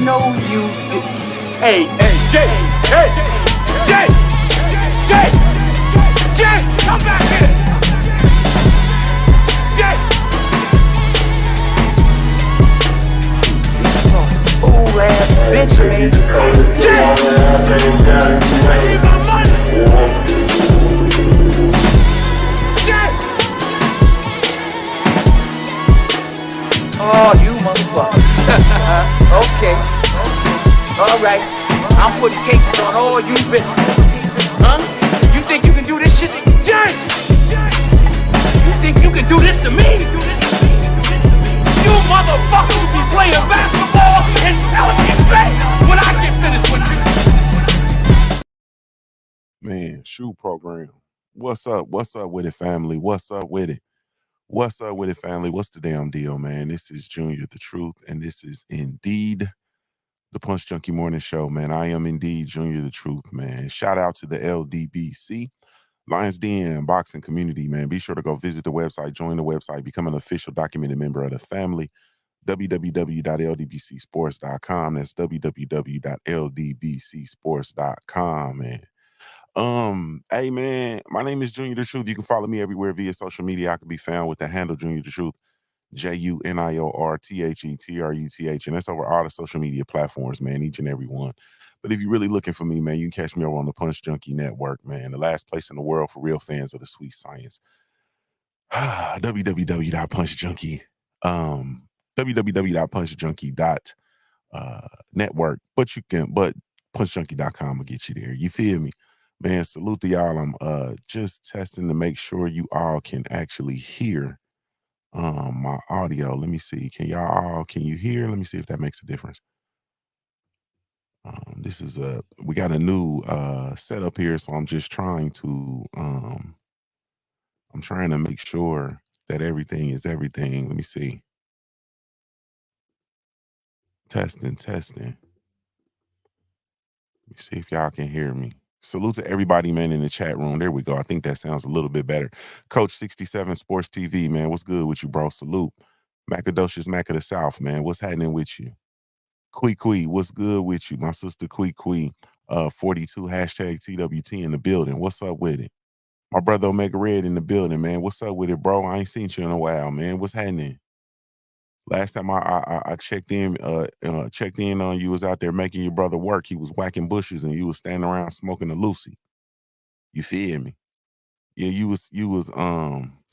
know you. Hey, Jay, hey, Jay, come back here. Jay. Fool ass bitch, man. Jay, I need my money. Jay. Oh, you motherfucker. Okay. All right. I'm putting cases on all you bitches. Huh? You think you can do this shit? Jay! You think you can do this to me? You motherfuckers be playing basketball and Pelican Bay when I get finished with you. Man, shoe program. What's up? What's up with it, family? What's up with it? What's up with it, family? What's the damn deal, man? This is Junior the Truth, and this is indeed the Punch Junkie Morning Show, man. I am indeed Junior the Truth, man. Shout out to the LDBC, Lions Den Boxing Community, man. Be sure to go visit the website, join the website, become an official documented member of the family. www.ldbcsports.com. That's www.ldbcsports.com, man. Hey man, my name is Junior the Truth. You can follow me everywhere via social media. I can be found with the handle Junior the Truth, JUNIORTHETRUTH, and that's over all the social media platforms, man, each and every one. But if you're really looking for me, man, you can catch me over on the Punch Junkie Network, man, the last place in the world for real fans of the sweet science. www.punchjunkie, www.punchjunkie.network, but punchjunkie.com will get you there. You feel me? Man, salute to y'all. I'm just testing to make sure you all can actually hear my audio. Let me see. Can you hear? Let me see if that makes a difference. This is we got a new setup here, so I'm just trying to make sure that everything is everything. Let me see. Testing. Let me see if y'all can hear me. Salute to everybody, man, in the chat room. There we go. I think that sounds a little bit better. Coach 67 Sports TV, man. What's good with you, bro? Salute. Macadocious Mac of the South, man. What's happening with you? Quee, what's good with you? My sister Quee, 42, hashtag TWT in the building. What's up with it? My brother Omega Red in the building, man. What's up with it, bro? I ain't seen you in a while, man. What's happening? Last time I checked in on you was out there making your brother work. He was whacking bushes and you was standing around smoking a Lucy. You feel me? Yeah, you was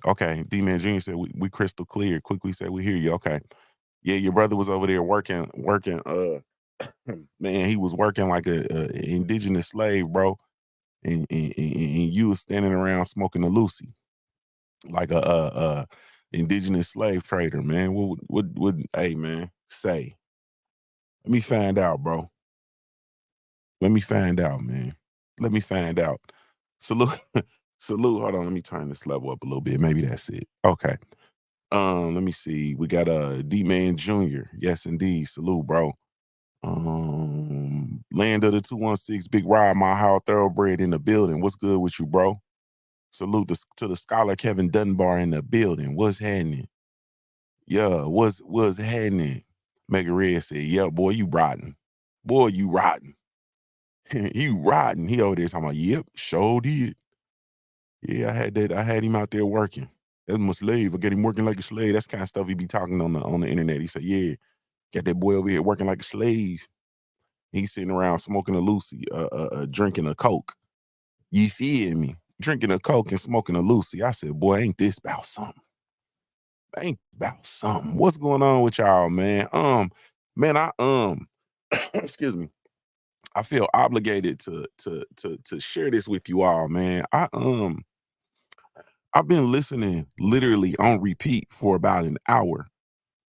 okay. D-Man Jr. said we crystal clear. Quickly said we hear you. Okay. Yeah, your brother was over there working, man, he was working like a indigenous slave, bro. And you was standing around smoking a Lucy. Like a indigenous slave trader, man. What would hey man say? Let me find out, bro. Let me find out, man. Let me find out. Salute. Hold on, let me turn this level up a little bit. Maybe that's it. Okay. Let me see. We got D-Man Jr. Yes, indeed. Salute, bro. Land of the 216, Big Rod, my how thoroughbred in the building. What's good with you, bro? Salute to the scholar Kevin Dunbar in the building. What's happening? Yeah, what's happening? Mega Red said, yeah, boy, you rotten. Boy, you rotten. You rotten. He over there talking about, yep, sure did. Yeah, I had him out there working. That's my slave. I get him working like a slave. That's kind of stuff he be talking on the internet. He said, yeah, got that boy over here working like a slave. He's sitting around smoking a Lucy, drinking a Coke. You feel me? Drinking a Coke and smoking a Lucy. I said, boy, ain't this about something? Ain't about something. What's going on with y'all, man? Man, I excuse me. I feel obligated to share this with you all, man. I've been listening literally on repeat for about an hour.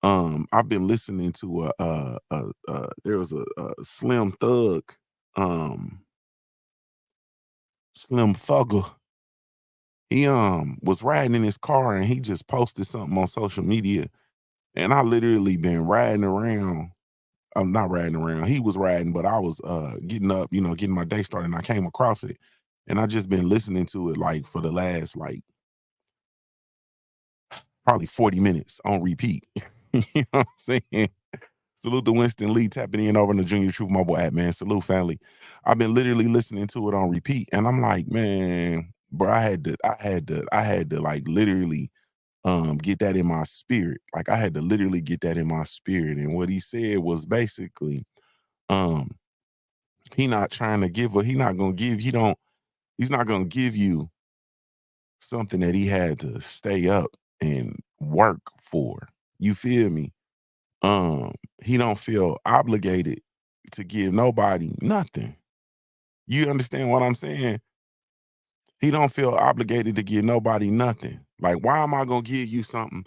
I've been listening to there was a Slim Thug, Slim Thugger. He was riding in his car and he just posted something on social media, and I literally been riding around. I'm not riding around. He was riding, but I was getting up, getting my day started, and I came across it, and I just been listening to it like for the last probably 40 minutes on repeat. You know what I'm saying? Salute to Winston Lee tapping in over in the Junior Truth mobile app, man. Salute family. I've been literally listening to it on repeat, and I'm like, man, bro, I had to like literally get that in my spirit. Like I had to literally get that in my spirit. And what he said was basically, um, he not trying to give, or he not gonna give, he's not gonna give you something that he had to stay up and work for. You feel me? He don't feel obligated to give nobody nothing. You understand what I'm saying? He don't feel obligated to give nobody nothing. Like, why am I gonna give you something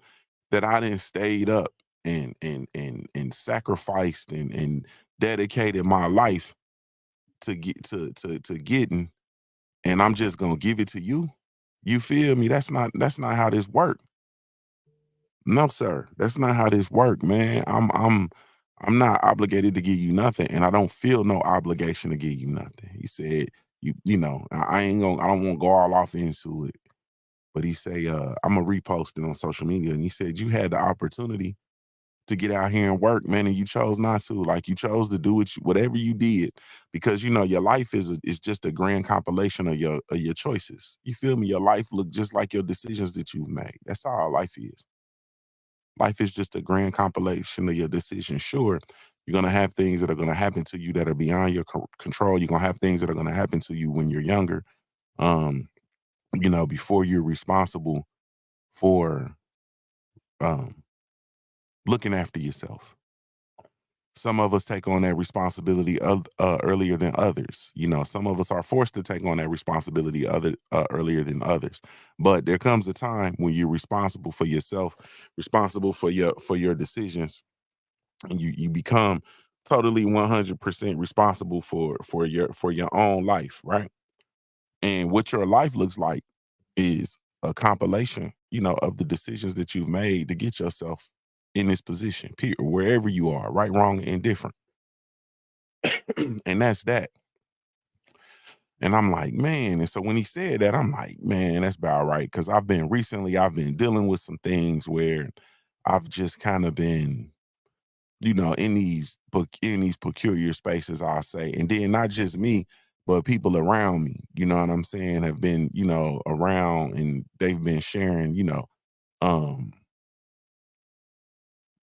that I didn't stayed up and sacrificed and dedicated my life to get to getting, and I'm just gonna give it to you? You feel me? That's not how this work. No, sir. That's not how this work, man. I'm not obligated to give you nothing, and I don't feel no obligation to give you nothing. He said, I ain't gonna, I don't want to go all off into it. But he say, I'm gonna repost it on social media. And he said, you had the opportunity to get out here and work, man, and you chose not to. Like you chose to do whatever you did, because your life is just a grand compilation of your choices. You feel me? Your life look just like your decisions that you've made. That's all life is. Life is just a grand compilation of your decisions. Sure, you're gonna have things that are gonna happen to you that are beyond your control. You're gonna have things that are gonna happen to you when you're younger. Um, before you're responsible for um looking after yourself. Some of us take on that responsibility earlier than others. Some of us are forced to take on that responsibility earlier than others. But there comes a time when you're responsible for yourself, responsible for your decisions, and you become totally 100% responsible for your own life, right? And what your life looks like is a compilation, of the decisions that you've made to get yourself in this position, period, wherever you are, right, wrong, and indifferent. And that's that. And I'm like, man. And so when he said that, I'm like, man, that's about right. Cause I've been dealing with some things where I've just kind of been, in these peculiar spaces, I'll say. And then not just me, but people around me, you know what I'm saying, have been, around, and they've been sharing, um,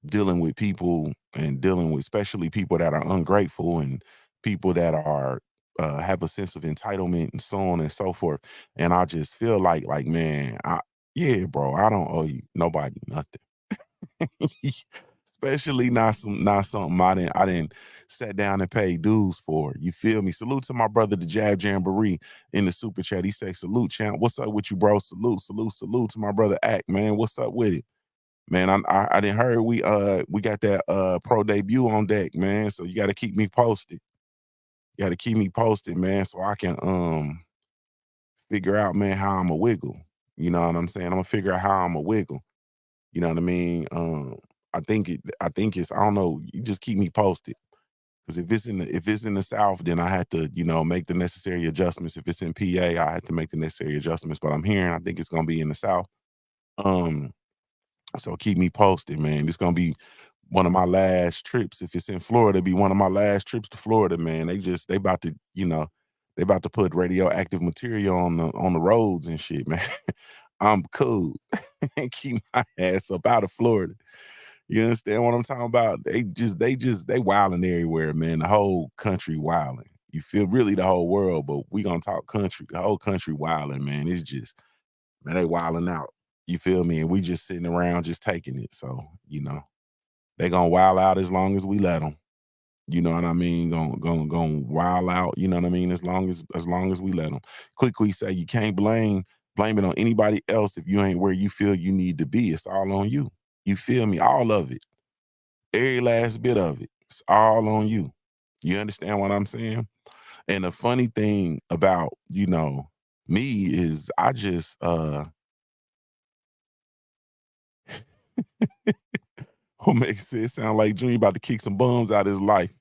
dealing with people, and dealing with especially people that are ungrateful, and people that are have a sense of entitlement, and so on and so forth. And I just feel like, man, yeah, bro, I don't owe you nobody nothing. Especially not something I didn't sat down and pay dues for. You feel me? Salute to my brother, the Jab Jamboree, in the super chat. He say, salute, champ. What's up with you, bro? Salute, salute, salute to my brother Act, man. What's up with it? Man, I didn't heard we got that pro debut on deck, man. So you gotta keep me posted. You gotta keep me posted, man, so I can figure out, man, how I'm a wiggle. You know what I'm saying? I'm gonna figure out how I'm a wiggle. You know what I mean? I think it's, I don't know, you just keep me posted. Because if it's in the South, then I had to, make the necessary adjustments. If it's in PA, I had to make the necessary adjustments. But I'm hearing, I think it's gonna be in the South. Um, so keep me posted, man. It's gonna be one of my last trips. If it's in Florida, it'll be one of my last trips to Florida, man. They about to, they about to put radioactive material on the roads and shit, man. I'm cool. Keep my ass up out of Florida. You understand what I'm talking about? They wilding everywhere, man. The whole country wilding. You feel, really, the whole world, but we gonna talk country. The whole country wilding, man. It's just, man, they wilding out. You feel me? And we just sitting around just taking it. So, they gonna wild out as long as we let them. You know what I mean? Gonna wild out. You know what I mean? As long as we let them. Quickly say, you can't blame it on anybody else if you ain't where you feel you need to be. It's all on you. You feel me? All of it. Every last bit of it. It's all on you. You understand what I'm saying? And the funny thing about, me is I just what makes it sound like Junior about to kick some bums out of his life.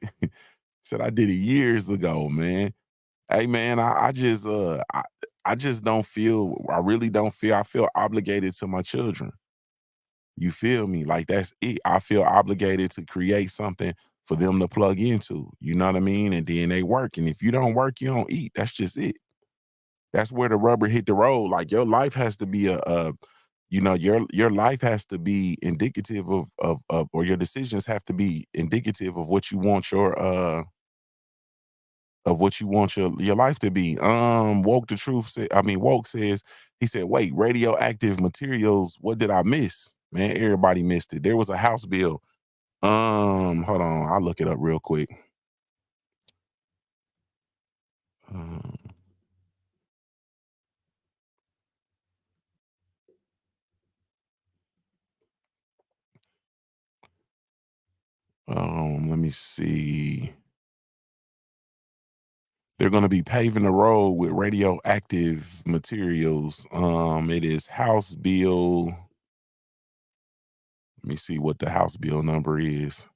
Said I did it years ago, man. Hey man, I just don't feel, I really don't feel, I feel obligated to my children. You feel me? Like that's it. I feel obligated to create something for them to plug into. You know what I mean? And then they work. And if you don't work, you don't eat. That's just it. That's where the rubber hit the road. Like your life has to be your life has to be indicative of or your decisions have to be indicative of what you want your life to be. Woke the truth said, I mean, woke says, he said, wait, radioactive materials, what did I miss? Man, everybody missed it. There was a House bill. Hold on, I'll look it up real quick. Um, let me see. They're gonna be paving the road with radioactive materials. It is House Bill. Let me see what the House Bill number is.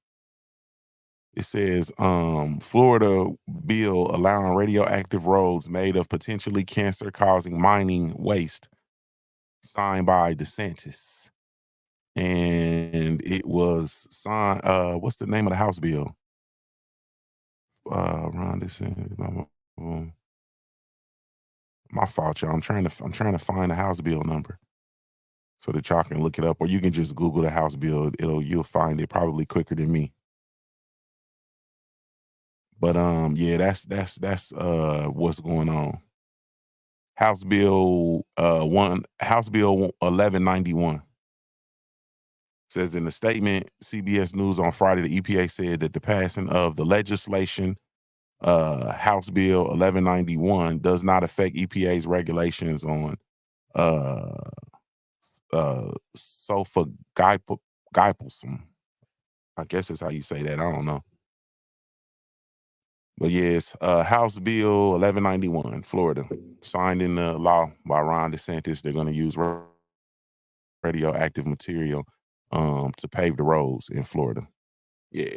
It says, Florida bill allowing radioactive roads made of potentially cancer-causing mining waste, signed by DeSantis. And it was signed. What's the name of the House bill? Ron DeSantis. My fault, y'all. I'm trying to find the House bill number so that y'all can look it up, or you can just Google the House bill. You'll find it probably quicker than me. But yeah, that's what's going on. House Bill 1191 says in the statement, CBS News on Friday, the EPA said that the passing of the legislation, House Bill 1191, does not affect EPA's regulations on uh sulfur gypsum. I guess that's how you say that. I don't know. But yes, House Bill 1191, Florida, signed into law by Ron DeSantis. They're going to use radioactive material to pave the roads in Florida. Yeah.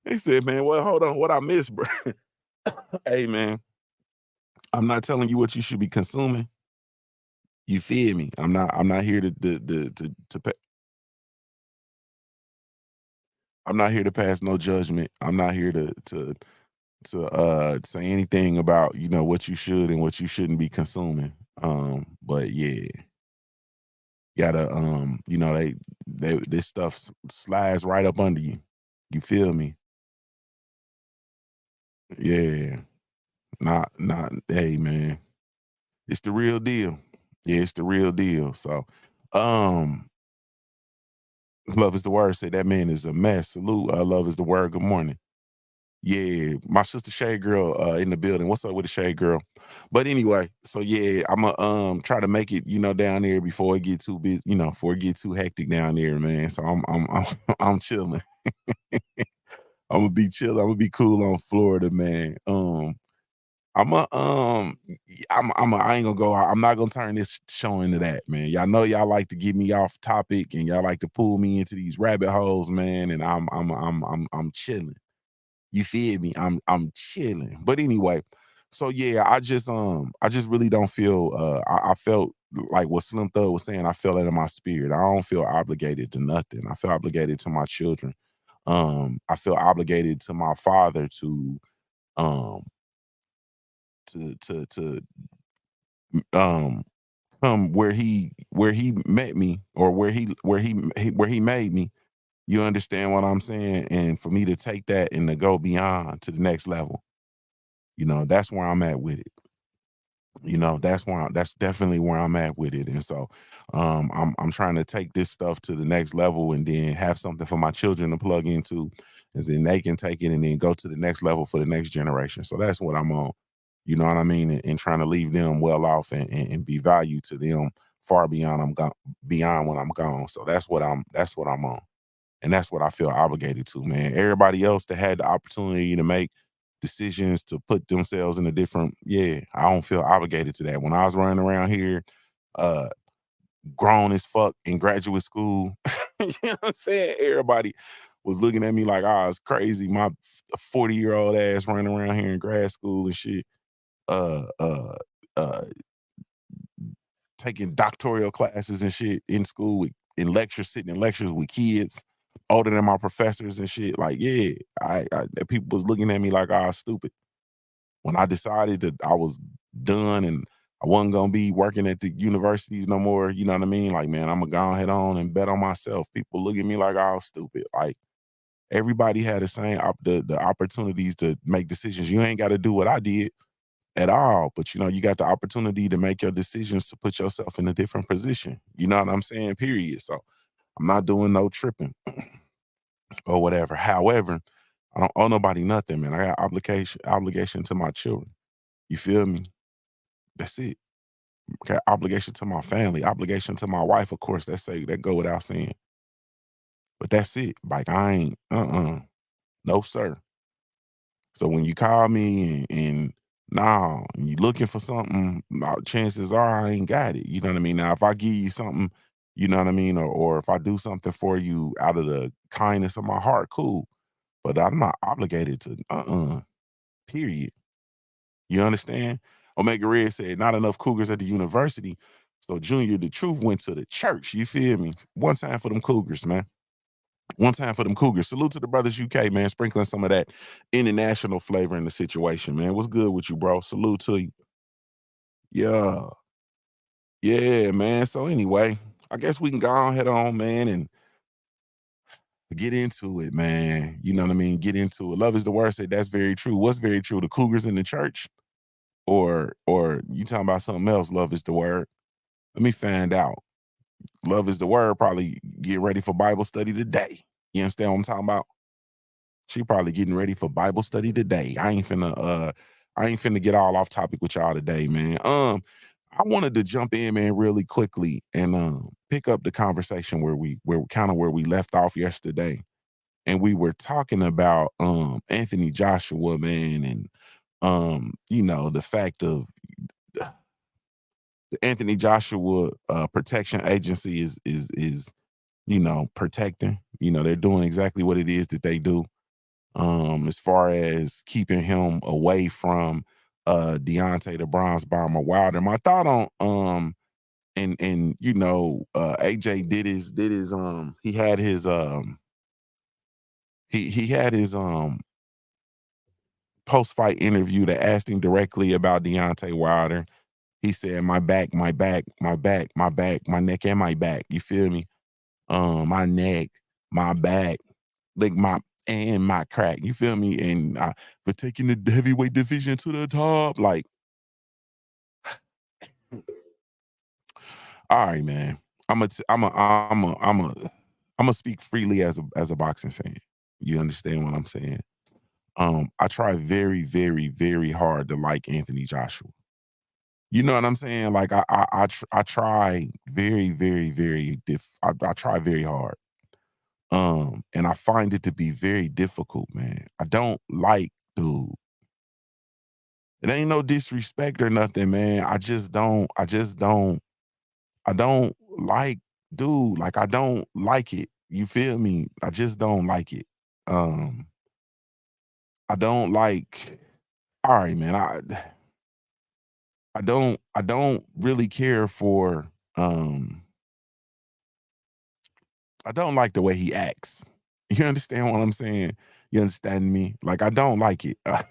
They said, man, well, hold on, what I missed, bro. Hey, man, I'm not telling you what you should be consuming. You feel me? I'm not here I'm not here to pass no judgment. I'm not here to say anything about, what you should and what you shouldn't be consuming. But yeah, gotta they this stuff slides right up under you. You feel me? Yeah. Not hey man. It's the real deal. Yeah, it's the real deal. So um love is the word. Say that man is a mess. Salute. Love is the word. Good morning. Yeah, my sister Shade Girl in the building. What's up with the Shade Girl? But anyway, so yeah, I'ma try to make it, down there before it get too busy, before it get too hectic down there, man. So I'm I'm chilling. I'm gonna be chill. I'm gonna be cool on Florida, man. I'm a I ain't gonna go. I'm not gonna turn this show into that, man. Y'all know y'all like to get me off topic and y'all like to pull me into these rabbit holes, man. And I'm chilling. You feel me? I'm chilling. But anyway, so yeah, I just really don't feel I felt like what Slim Thug was saying, I felt it in my spirit. I don't feel obligated to nothing. I feel obligated to my children. I feel obligated to my father um to um come where he met me, or where he made me. You understand what I'm saying? And for me to take that and to go beyond to the next level, that's where I'm at with it. That's definitely where I'm at with it. And so I'm trying to take this stuff to the next level and then have something for my children to plug into, and then they can take it and then go to the next level for the next generation. So that's what I'm on. You know what I mean? And trying to leave them well off, and be valued to them far beyond beyond when I'm gone. So that's what I'm on. And that's what I feel obligated to, man. Everybody else that had the opportunity to make decisions to put themselves in a different, yeah, I don't feel obligated to that. When I was running around here, uh, grown as fuck in graduate school, you know what I'm saying? Everybody was looking at me like I was crazy. My 40-year-old ass running around here in grad school and shit. Uh, uh, uh, taking doctoral classes and shit in school in lectures, sitting in lectures with kids older than my professors and shit. Like, yeah, people was looking at me like I was stupid. When I decided that I was done and I wasn't gonna be working at the universities no more, you know what I mean? Like, man, I'm gonna go ahead on and bet on myself. People look at me like I was stupid. Like, everybody had the same the opportunities to make decisions. You ain't got to do what I did at all, but you got the opportunity to make your decisions to put yourself in a different position. You know what I'm saying? Period. So I'm not doing no tripping or whatever. However, I don't owe nobody nothing, man. I got obligation to my children. You feel me? That's it. Got obligation to my family, obligation to my wife, of course. That go without saying. But that's it. Like I ain't, no sir. So when you call me and nah, and you looking for something, nah, chances are I ain't got it. You know what I mean? Now, if I give you something, you know what I mean, or if I do something for you out of the kindness of my heart, cool. But I'm not obligated to, period. You understand? Omega Red said, not enough Cougars at the university. So Junior, the truth went to the church. You feel me? One time for them Cougars, man. One time for them Cougars. Salute to the brothers UK, man. Sprinkling some of that international flavor in the situation, man. What's good with you, bro? Salute to you. Yeah. Yeah, man. So anyway, I guess we can go on head on, man, and get into it, man. You know what I mean? Get into it. Love is the word. Say that's very true. What's very true? The Cougars in the church? Or you talking about something else? Love is the word. Let me find out. Love is the word. Probably get ready for Bible study today. You understand what I'm talking about? She probably getting ready for Bible study today. I ain't finna get all off topic with y'all today, man. I wanted to jump in, man, really quickly and pick up the conversation where we left off yesterday. And we were talking about Anthony Joshua, man, and the fact of the Anthony Joshua protection agency is protecting. They're doing exactly what it is that they do. As far as keeping him away from Deontay the Bronze Bomber Wilder. My thought on AJ did his he had his post fight interview that asked him directly about Deontay Wilder. He said, my back, my back, my back, my back, my neck and my back. You feel me? My neck, my back, like my crack. You feel me? And for taking the heavyweight division to the top, like, all right, man. I'm a speak freely as a boxing fan. You understand what I'm saying? I try very, very, very hard to like Anthony Joshua. You know what I'm saying? Like I try very, very, very I try very hard. And I find it to be very difficult, man. I don't like dude. It ain't no disrespect or nothing, man. I don't like dude. Like I don't like it. You feel me? I just don't like it. Um, I don't like all right, man. I don't really care for I don't like the way he acts. You understand what I'm saying? You understand me? Like I don't like it. I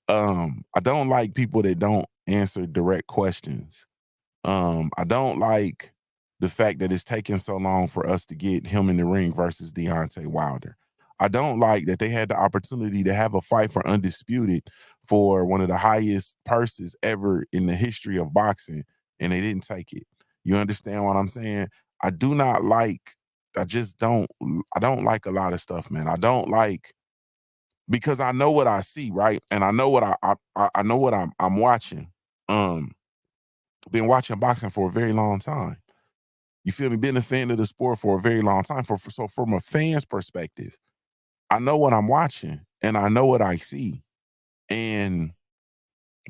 don't like people that don't answer direct questions. I don't like the fact that it's taking so long for us to get him in the ring versus Deontay Wilder. I don't like that they had the opportunity to have a fight for undisputed for one of the highest purses ever in the history of boxing, and they didn't take it. You understand what I'm saying? I do not like. I just don't. I don't like a lot of stuff, man. I don't like because I know what I see, right? And I know what I know what I'm watching. Um, been watching boxing for a very long time. You feel me? Been a fan of the sport for a very long time. So from a fan's perspective, I know what I'm watching and I know what I see. And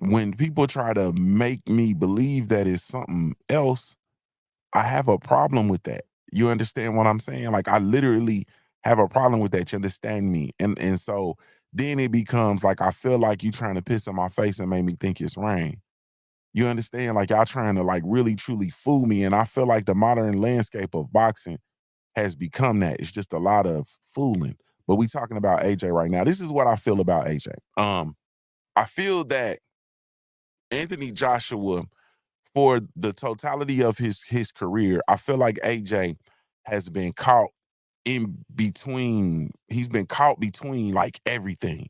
when people try to make me believe that it's something else, I have a problem with that. You understand what I'm saying? Like I literally have a problem with that. You understand me? And so then it becomes like I feel like you trying to piss in my face and make me think it's rain. You understand? Like y'all trying to like really truly fool me. And I feel like the modern landscape of boxing has become that. It's just a lot of fooling. But we talking about AJ right now. This is what I feel about AJ. I feel that Anthony Joshua, for the totality of his career, I feel like AJ has been caught in between. He's been caught between like everything.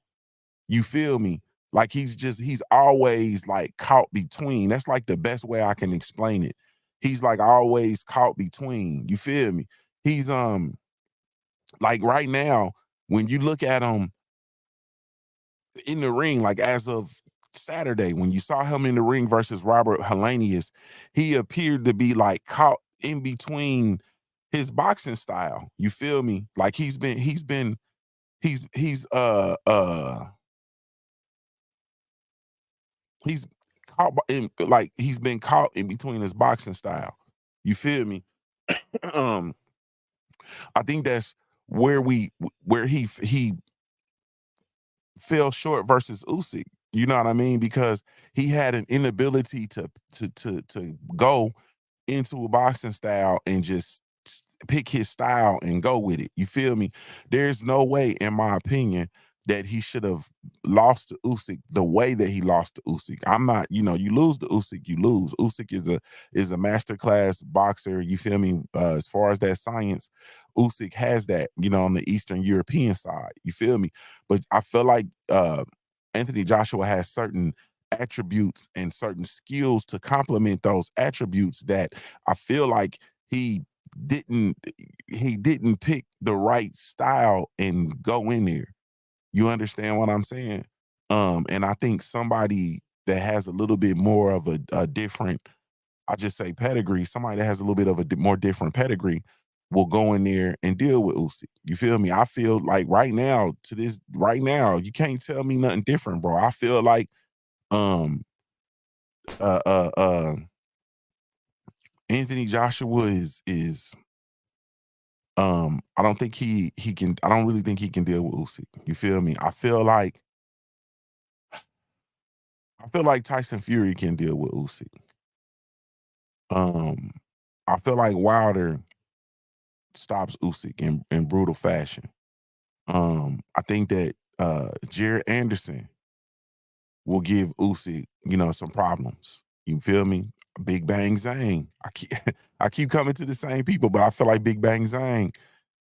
You feel me? Like he's always like caught between. That's like the best way I can explain it. He's like always caught between. You feel me? He's like right now, when you look at him in the ring, like as of Saturday, when you saw him in the ring versus Robert Helenius, he appeared to be like caught in between his boxing style. You feel me? Like he's caught in, like he's been caught in between his boxing style. You feel me? um, I think that's where he fell short versus Usyk. You know what I mean? Because he had an inability to go into a boxing style and just pick his style and go with it. You feel me? There's no way, in my opinion, that he should have lost to Usyk the way that he lost to Usyk. I'm not, you lose to Usyk, you lose. Usyk is a masterclass boxer. You feel me? As far as that science, Usyk has that, on the Eastern European side. You feel me? But I feel like Anthony Joshua has certain attributes and certain skills to complement those attributes that I feel like didn't he didn't pick the right style and go in there. You understand what I'm saying? And I think somebody that has a little bit more of a different, I just say pedigree, somebody that has a little bit of a more different pedigree will go in there and deal with Usyk. You feel me? I feel like right now, you can't tell me nothing different, bro. I feel like um uh uh uh Anthony Joshua is I don't think he can, I don't really think he can deal with Usyk. You feel me? I feel like Tyson Fury can deal with Usyk. Um I feel like Wilder stops Usyk in brutal fashion. I think that Jared Anderson will give Usyk, some problems. You feel me? Big Bang Zane. I keep coming to the same people, but I feel like Big Bang Zane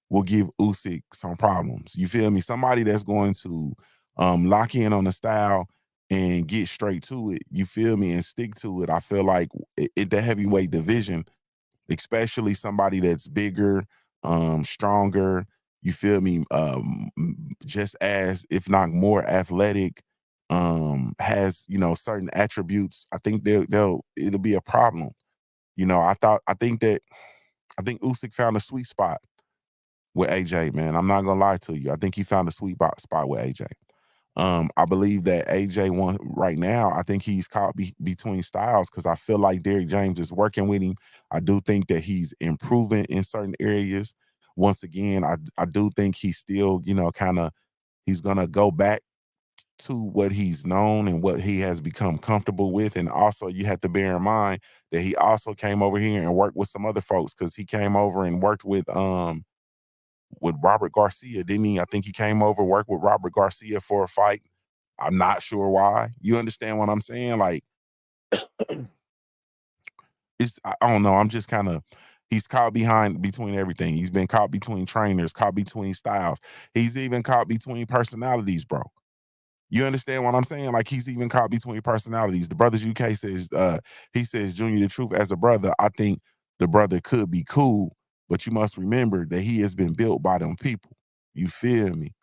will give Usyk some problems. You feel me? Somebody that's going to lock in on the style and get straight to it. You feel me? And stick to it. I feel like in the heavyweight division, especially somebody that's bigger, stronger. You feel me? Just as, if not more, athletic. Has certain attributes. I think it'll be a problem. I think Usyk found a sweet spot with AJ, man. I'm not gonna lie to you. I think he found a sweet spot with AJ. I believe that AJ won right now. I think he's caught between styles because I feel like Derrick James is working with him. I do think that he's improving in certain areas. Once again, I do think he's still, kind of he's gonna go back to what he's known and what he has become comfortable with. And also, you have to bear in mind that he also came over here and worked with some other folks because he came over and worked with Robert Garcia, didn't he? I think he came over, worked with Robert Garcia for a fight. I'm not sure why. You understand what I'm saying? Like, I don't know. I'm just kind of, he's caught behind between everything. He's been caught between trainers, caught between styles. He's even caught between personalities, bro. You understand what I'm saying? Like he's even caught between personalities. The Brothers UK says, he says, Junior, the truth, as a brother, I think the brother could be cool, but you must remember that he has been built by them people. You feel me?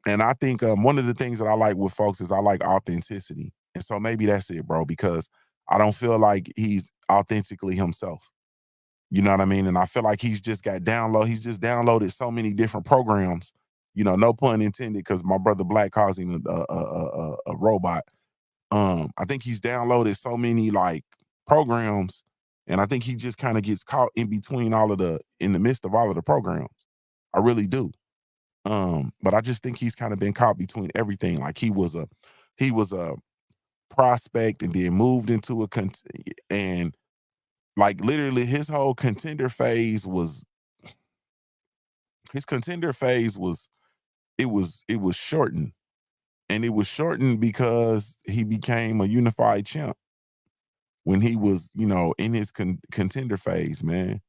And I think one of the things that I like with folks is I like authenticity. And so maybe that's it, bro, because I don't feel like he's authentically himself. You know what I mean? And I feel like he's just downloaded so many different programs, no pun intended, because my brother Black calls him a robot. I think he's downloaded so many like programs, and I think he just kind of gets caught in the midst of all of the programs. I really do. But I just think he's kind of been caught between everything. Like he was a prospect and then moved into and like literally his contender phase was it was shortened. And it was shortened because he became a unified champ when he was, in his contender phase, man.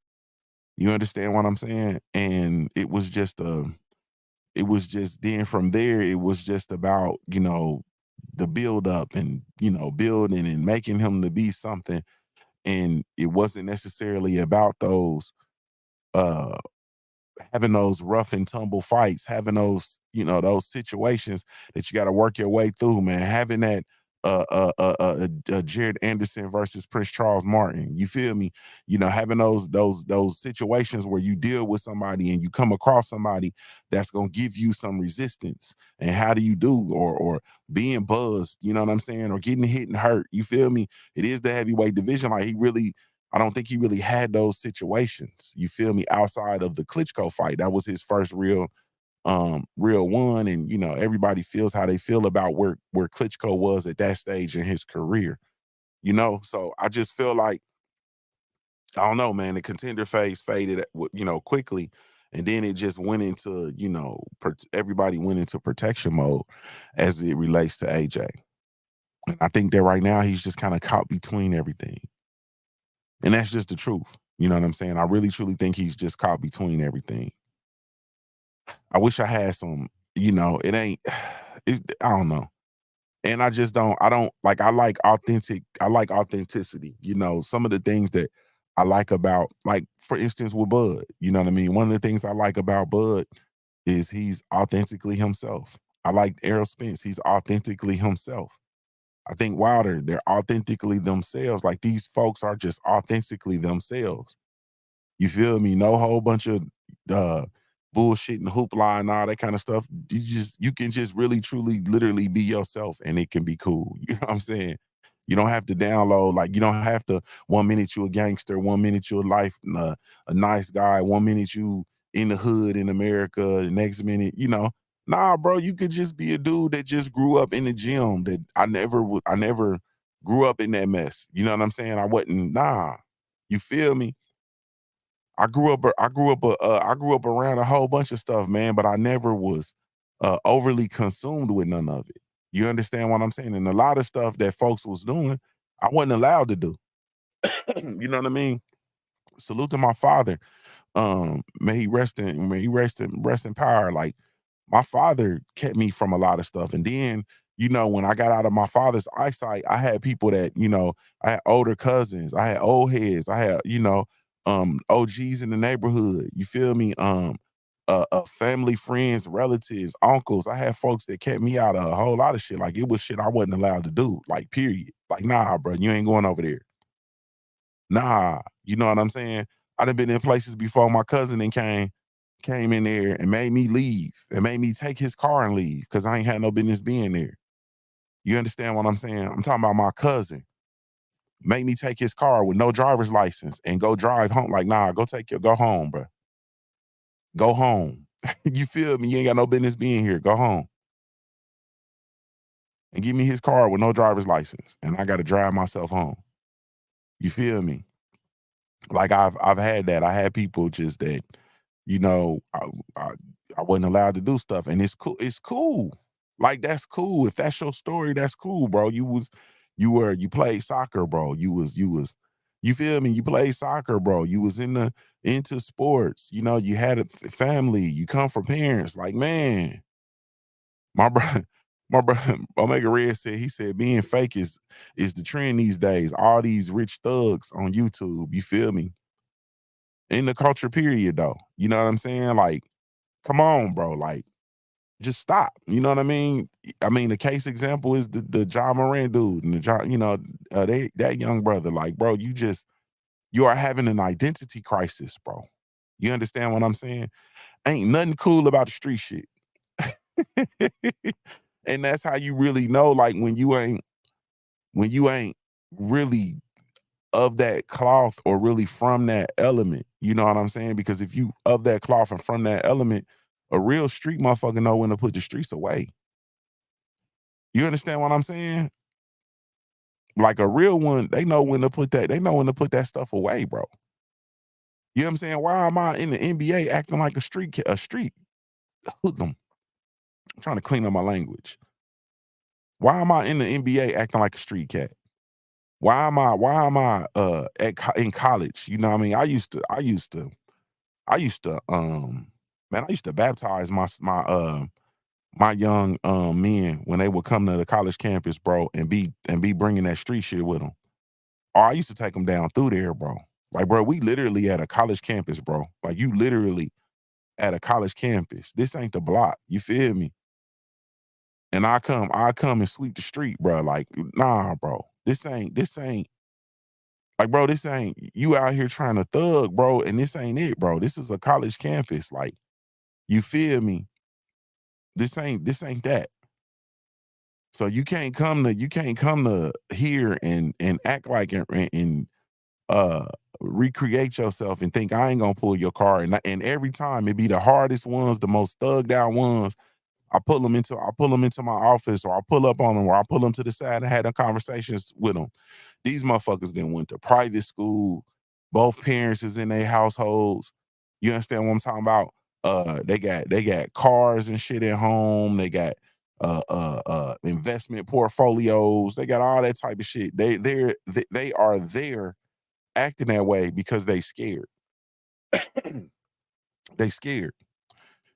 You understand what I'm saying? And it was just then from there, it was just about, the build up and, building and making him to be something. And it wasn't necessarily about those uh having those rough and tumble fights, having those, those situations that you got to work your way through, man. Having that Jared Anderson versus Prince Charles Martin. You feel me? Having those situations where you deal with somebody and you come across somebody that's gonna give you some resistance. And how do you do? Or being buzzed, you know what I'm saying? Or getting hit and hurt. You feel me? It is the heavyweight division. Like I don't think he really had those situations. You feel me? Outside of the Klitschko fight, that was his first real one. And everybody feels how they feel about where Klitschko was at that stage in his career. So I just feel like I don't know, man. The contender phase faded, quickly, and then it just went into everybody went into protection mode as it relates to AJ. And I think that right now he's just kind of caught between everything. And that's just the truth. You know what I'm saying? I really truly think he's just caught between everything. I wish I had some, it ain't, I don't know. And I don't like, I like authenticity. Some of the things that I like about, like, for instance, with Bud, you know what I mean? One of the things I like about Bud is he's authentically himself. I like Errol Spence. He's authentically himself. I think Wilder, they're authentically themselves. Like, these folks are just authentically themselves. You feel me? No whole bunch of uh bullshit and hoopla and all that kind of stuff. You can just really truly literally be yourself and it can be cool. You know what I'm saying? You don't have to download, like, you don't have to 1 minute you a gangster, 1 minute you a nice guy, 1 minute you in the hood in America, the next minute, nah, bro, you could just be a dude that just grew up in the gym. That I never grew up in that mess. You know what I'm saying? I wasn't, nah. You feel me? I grew up around a whole bunch of stuff, man, but I never was overly consumed with none of it. You understand what I'm saying? And a lot of stuff that folks was doing, I wasn't allowed to do. You know what I mean? Salute to my father. May he rest in power. Like, my father kept me from a lot of stuff. And then, when I got out of my father's eyesight, I had people that, I had older cousins, I had old heads, I had, OGs in the neighborhood. You feel me? Family, friends, relatives, uncles. I had folks that kept me out of a whole lot of shit. Like, it was shit I wasn't allowed to do. Like, period. Like, nah, bro, you ain't going over there. Nah, you know what I'm saying? I done been in places before my cousin and came in there and made me leave and made me take his car and leave because I ain't had no business being there. You understand what I'm saying? I'm talking about my cousin. Make me take his car with no driver's license and go drive home. Like, nah, go home, bro. Go home. You feel me? You ain't got no business being here. Go home. And give me his car with no driver's license. And I gotta drive myself home. You feel me? Like, I've had that. I had people just that, you know, I, I wasn't allowed to do stuff, and it's cool. It's cool. Like, that's cool. If that's your story, that's cool, bro. You played soccer, bro. You feel me? You played soccer, bro. You was into sports. You had a family. You come from parents. Like, man, my brother. My brother Omega Red said, he said being fake is the trend these days. All these rich thugs on YouTube, you feel me? In the culture period though. You know what I'm saying? Like, come on, bro. Like, just stop. You know what I mean? I mean, the case example is the John Moran dude and the John, that young brother. Like, bro, you are having an identity crisis, bro. You understand what I'm saying? Ain't nothing cool about the street shit. And that's how you really know, like, when you ain't really of that cloth or really from that element. You know what I'm saying? Because if you of that cloth and from that element, a real street motherfucker know when to put the streets away. You understand what I'm saying? Like a real one, they know when to put that. They know when to put that stuff away, bro. You know what I'm saying? Why am I in the NBA acting like a street hoodlum? I'm trying to clean up my language. Why am I in the NBA acting like a street cat? Why am I in college? You know what I mean? I used to baptize my young men when they would come to the college campus, bro, and be bringing that street shit with them. Or I used to take them down through there, bro. Like, bro, we literally at a college campus, bro. Like, you literally at a college campus. This ain't the block. You feel me? And I come and sweep the street, bro. Like, nah, bro. This ain't like, bro, this ain't you out here trying to thug, bro, and this ain't it, bro. This is a college campus. Like, you feel me? This ain't that. So you can't come to here and act like and uh recreate yourself and think I ain't gonna pull your car. And every time it be the hardest ones, the most thugged out ones. I pull them into my office, or I pull up on them, or I pull them to the side and had them conversations with them. These motherfuckers then went to private school. Both parents is in their households. You understand what I'm talking about? They got cars and shit at home. They got investment portfolios. They got all that type of shit. They are there acting that way because they scared. They scared.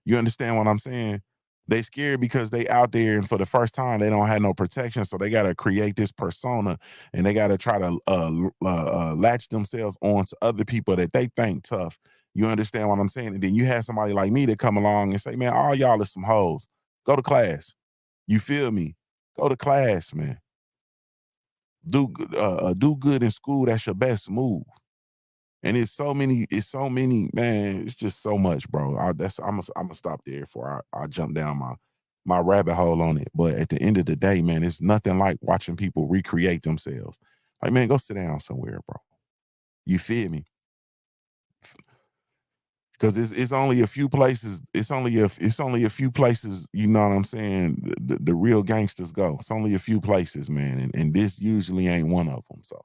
You understand what I'm saying? They scared because they out there and for the first time they don't have no protection, so they gotta create this persona and they gotta try to latch themselves on to other people that they think tough. You understand what I'm saying? And then you have somebody like me that come along and say, "Man, all y'all is some hoes. Go to class." You feel me? Go to class, man. Do good in school. That's your best move. And it's so many, man, it's just so much, bro. I'm gonna stop there before I jump down my rabbit hole on it. But at the end of the day, man, it's nothing like watching people recreate themselves. Like, man, go sit down somewhere, bro. You feel me? Because it's only a few places. It's only a few places. You know what I'm saying? The real gangsters go. It's only a few places, man, and this usually ain't one of them. So.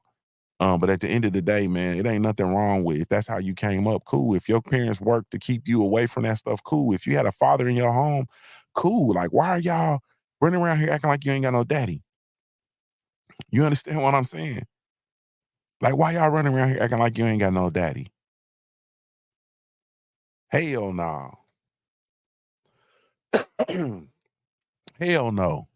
But at the end of the day, man, it ain't nothing wrong with if that's how you came up, cool. If your parents worked to keep you away from that stuff, cool. If you had a father in your home, cool. Like, why are y'all running around here acting like you ain't got no daddy? You understand what I'm saying? Like, why y'all running around here acting like you ain't got no daddy? Hell no. Hell no.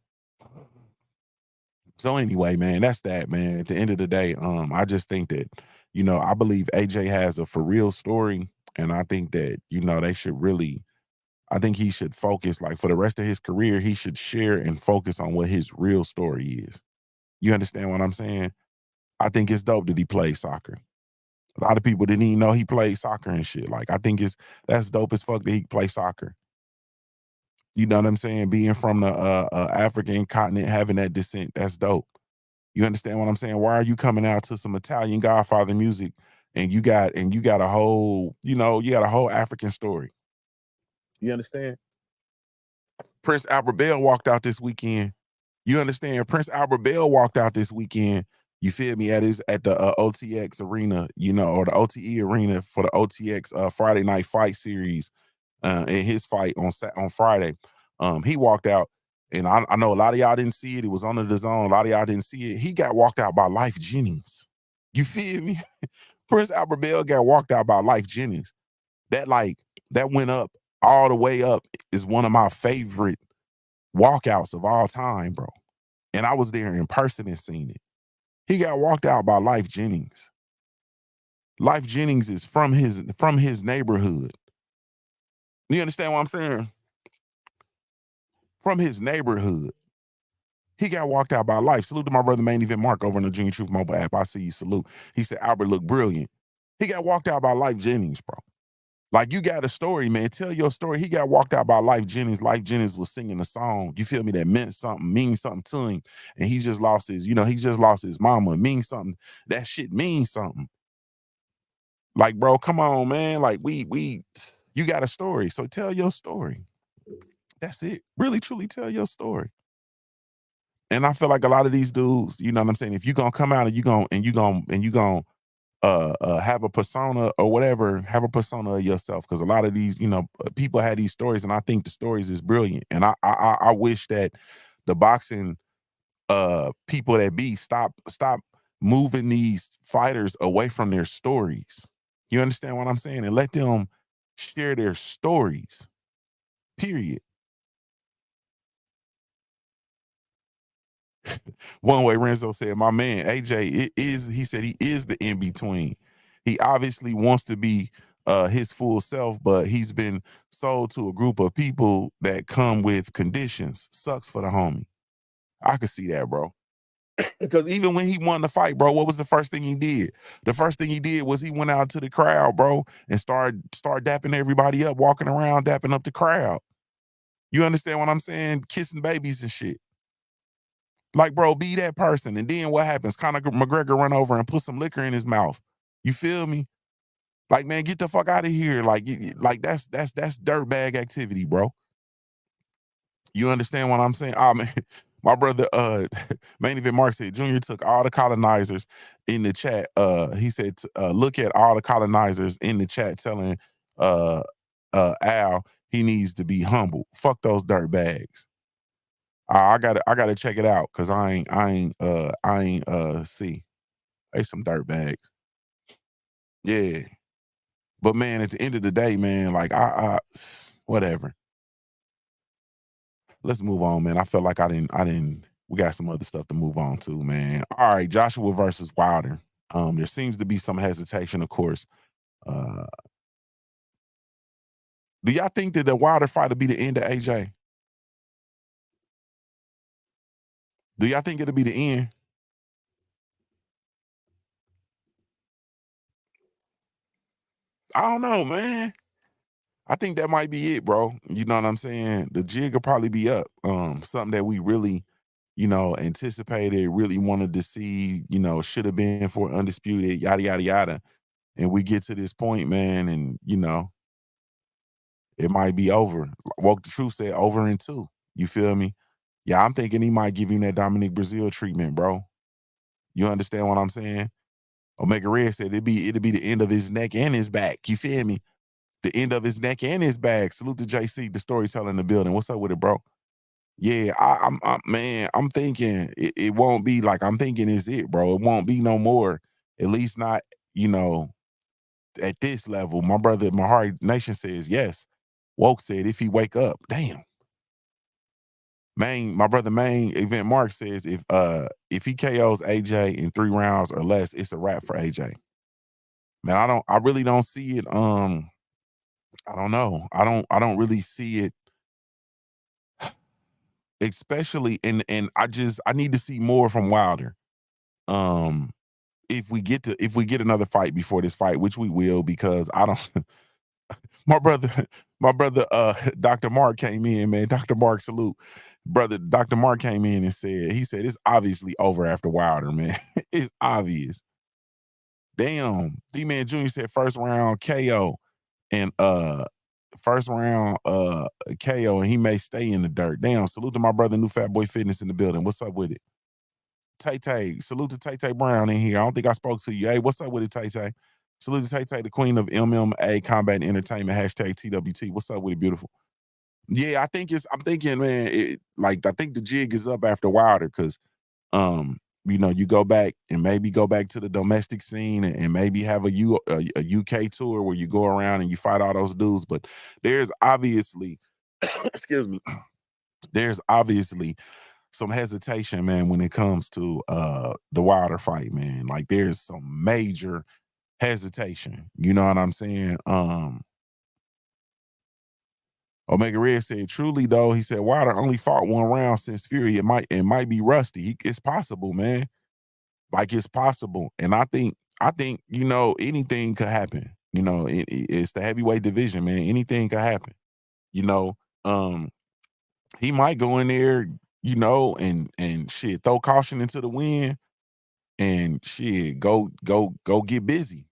So anyway, man, that's that, man. At the end of the day, I just think that, I believe AJ has a for real story, and I think that, they should really I think he should focus, like, for the rest of his career, he should share and focus on what his real story is. You understand what I'm saying? I think it's dope that he plays soccer. A lot of people didn't even know he played soccer and shit. Like, I think that's dope as fuck that he play soccer. You know what I'm saying? Being from the African continent, having that descent, that's dope. You understand what I'm saying? Why are you coming out to some Italian Godfather music and you got a whole, you got a whole African story? You understand? Prince Albert Bell walked out this weekend. You understand? Prince Albert Bell walked out this weekend. You feel me? At the OTX arena, or the OTE arena for the OTX Friday Night Fight series. In his fight on Friday, he walked out, and I know a lot of y'all didn't see it. It was under the zone. A lot of y'all didn't see it. He got walked out by Life Jennings. You feel me? Prince Albert Bell got walked out by Life Jennings. That like that went up all the way up is one of my favorite walkouts of all time, bro. And I was there in person and seen it. He got walked out by Life Jennings. Life Jennings is from his neighborhood. You understand what I'm saying? From his neighborhood. He got walked out by Life. Salute to my brother Main Event Mark over on the Junior Truth mobile app. I see you. Salute. He said Albert looked brilliant. He got walked out by Life Jennings, bro. Like, you got a story, man. Tell your story. He got walked out by Life Jennings. Life Jennings was singing a song, you feel me, that means something to him. And he just lost his mama. It means something. That shit means something. Like, bro, come on, man. Like, you got a story. So tell your story. That's it. Really, truly tell your story. And I feel like a lot of these dudes, you know what I'm saying? If you gonna come out and you gonna have a persona or whatever, have a persona of yourself. Cause a lot of these, people had these stories, and I think the stories is brilliant. And I wish that the boxing people that be stop moving these fighters away from their stories. You understand what I'm saying? And let them share their stories. Period. One way Renzo said, my man, AJ, he said he is the in between. He obviously wants to be his full self, but he's been sold to a group of people that come with conditions. Sucks for the homie. I could see that, bro. Because even when he won the fight, bro, what was the first thing he did? The first thing he did was he went out to the crowd, bro, and started dapping everybody up, walking around, dapping up the crowd. You understand what I'm saying? Kissing babies and shit. Like, bro, be that person. And then what happens? Conor McGregor run over and put some liquor in his mouth. You feel me? Like, man, get the fuck out of here. Like that's dirtbag activity, bro. You understand what I'm saying? Oh man, my brother, Main Event Mark said Junior took all the colonizers in the chat. He said, look at all the colonizers in the chat telling uh Al he needs to be humble. Fuck those dirtbags. I gotta check it out because I ain't see. They some dirt bags. Yeah. But man, at the end of the day, man, like I whatever. Let's move on, man. I felt like I didn't we got some other stuff to move on to, man. All right, Joshua versus Wilder. There seems to be some hesitation, of course. Uh do y'all think that the Wilder fight will be the end of AJ? Do y'all think it'll be the end? I don't know, man. I think that might be it, bro. You know what I'm saying? The jig will probably be up. Something that we really, anticipated, really wanted to see, should have been for undisputed, yada yada yada. And we get to this point, man, and it might be over. Woke the Truth said over in two. You feel me? Yeah, I'm thinking he might give him that Dominic Brazil treatment, bro. You understand what I'm saying? Omega Red said it'd be the end of his neck and his back. You feel me? The end of his neck and his back. Salute to JC, the storyteller in the building. What's up with it, bro? Yeah, man, I'm thinking it won't be like I'm thinking is it, bro. It won't be no more. At least not, you know, at this level. My brother, my heart nation says yes. Woke said if he wake up, damn. My brother Main Event Mark says if he KOs AJ in 3 rounds or less, it's a wrap for AJ. Man, I really don't see it. I don't know. I don't really see it, especially and I need to see more from Wilder. Um, if we get another fight before this fight, which we will, because I don't my brother, my brother Dr. Mark came in, man. Dr. Mark, salute. Brother Dr. Mark came in and he said it's obviously over after Wilder, man. It's obvious. Damn. D-Man Jr. said first round KO and first round KO and he may stay in the dirt. Damn, salute to my brother New Fat Boy Fitness in the building. What's up with it? Tay Tay, salute to Tay Tay Brown in here. I don't think I spoke to you. Hey, what's up with it, Tay Tay? Salute to Tay Tay, the queen of MMA Combat Entertainment, hashtag TWT. What's up with it, beautiful? Yeah, I'm thinking, man, I think the jig is up after Wilder because, you go back and maybe go back to the domestic scene and maybe have a UK tour where you go around and you fight all those dudes. But there's obviously, excuse me, there's obviously some hesitation, man, when it comes to the Wilder fight, man. Like there's some major hesitation. You know what I'm saying? Omega Red said, truly though, he said Wilder only fought 1 round since Fury. It might be rusty. It's possible, man. Like it's possible. And I think, anything could happen. It's the heavyweight division, man. Anything could happen. You know, um, he might go in there, and shit, throw caution into the wind and shit, go get busy.